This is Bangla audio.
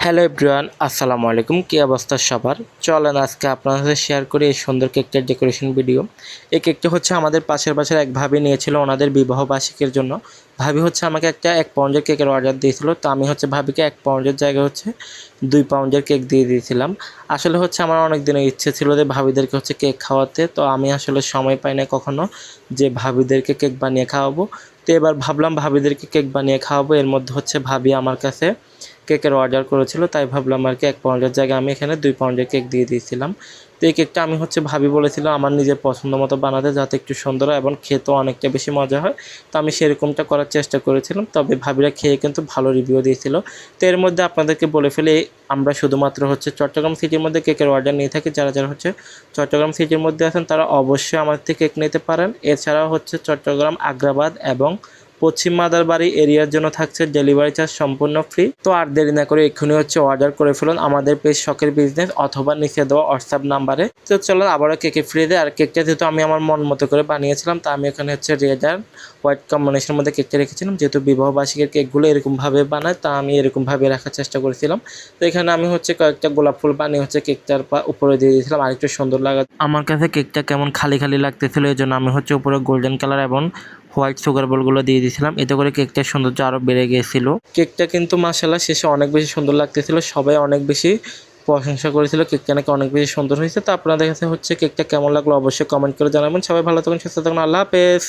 হ্যালো এভরিওয়ান, আসসালামু আলাইকুম। কী অবস্থা সবার? চলেন আজকে আপনাদের সাথে শেয়ার করি এই সুন্দর কেকটার ডেকোরেশন ভিডিও। এই কেকটা হচ্ছে আমাদের পাশের বাসার এক ভাবি নিয়েছিল ওনাদের বিবাহ বার্ষিকীর জন্য। ভাবি হচ্ছে আমাকে একটা 1 পাউন্ডের কেকের অর্ডার দিয়েছিল, তো আমি হচ্ছে ভাবিকে 1 পাউন্ডের জায়গায় হচ্ছে 2 পাউন্ডের কেক দিয়ে দিয়েছিলাম। আসলে হচ্ছে আমার অনেক দিনের ইচ্ছে ছিল যে ভাবিদেরকে হচ্ছে কেক খাওয়াতে, তো আমি আসলে সময় পাই না কখনো যে ভাবিদেরকে কেক বানিয়ে খাওয়াবো। তো এবার ভাবলাম ভাবিদেরকে কেক বানিয়ে খাওয়াবো। এর মধ্যে হচ্ছে ভাবি আমার কাছে কেকের অর্ডার করেছিল, তাই ভাবলাম আর কি 1 পাউন্ডের জায়গায় আমি এখানে 2 পাউন্ডের কেক দিয়ে দিয়েছিলাম। তো এই কেকটা আমি হচ্ছে ভাবি বলেছিলাম আমার নিজের পছন্দ মতো বানাতে, যাতে একটু সুন্দর হয় এবং খেতেও অনেকটা বেশি মজা হয়। তো আমি সেরকমটা করার চেষ্টা করেছিলাম, তবে ভাবিরা খেয়ে কিন্তু ভালো রিভিউ দিয়েছিল। তো এর মধ্যে আপনাদেরকে বলে ফেলি, আমরা শুধুমাত্র হচ্ছে চট্টগ্রাম সিটির মধ্যে কেকের অর্ডার নিয়ে থাকি। যারা যারা হচ্ছে চট্টগ্রাম সিটির মধ্যে আছেন তারা অবশ্যই আমার থেকে কেক নিতে পারেন। এছাড়াও হচ্ছে চট্টগ্রাম, আগ্রাবাদ এবং পশ্চিম মাদারবাড়ি এরিয়ার জন্য থাকছে ডেলিভারি চার্জ সম্পূর্ণ ফ্রি। তো আর দেরি না করে এক্ষুনি হচ্ছে অর্ডার করে ফেলুন আমাদের পেজ শখের বিজনেস অথবা নিচে দেওয়া হোয়াটসঅ্যাপ নাম্বারে। তো চলো আবারও কেকে ফ্রি দেয়। আর কেকটা যেহেতু আমি আমার মন মতো করে বানিয়েছিলাম, তা আমি এখানে হচ্ছে রেড আর হোয়াইট কম্বিনেশনের মধ্যে কেকটা রেখেছিলাম। যেহেতু বিবাহ বার্ষিকীর কেকগুলো এরকমভাবে বানায়, তা আমি এরকমভাবে রাখার চেষ্টা করেছিলাম। তো এখানে আমি হচ্ছে কয়েকটা গোলাপ ফুল বানিয়ে হচ্ছে কেকটার উপরে দিয়ে দিয়েছিলাম আরেকটু সুন্দর লাগা। আমার কাছে কেকটা কেমন খালি খালি লাগতেছিল, এই জন্য আমি হচ্ছে উপরে গোল্ডেন কালার এবং হোয়াইট সুগার বলগুলো দিয়ে দিয়েছিলাম। এতে করে কেকটার সৌন্দর্য আরও বেড়ে গিয়েছিল। কেকটা কিন্তু মাশাআল্লাহ শেষে অনেক বেশি সুন্দর লাগতেছিল, সবাই অনেক বেশি প্রশংসা করেছিল কেকটা নাকি অনেক বেশি সুন্দর হয়েছে। তো আপনাদের কাছে হচ্ছে কেকটা কেমন লাগলো অবশ্যই কমেন্ট করে জানাবেন। সবাই ভালো থাকুন, সুস্থ থাকুন, আল্লাহ হাফেজ।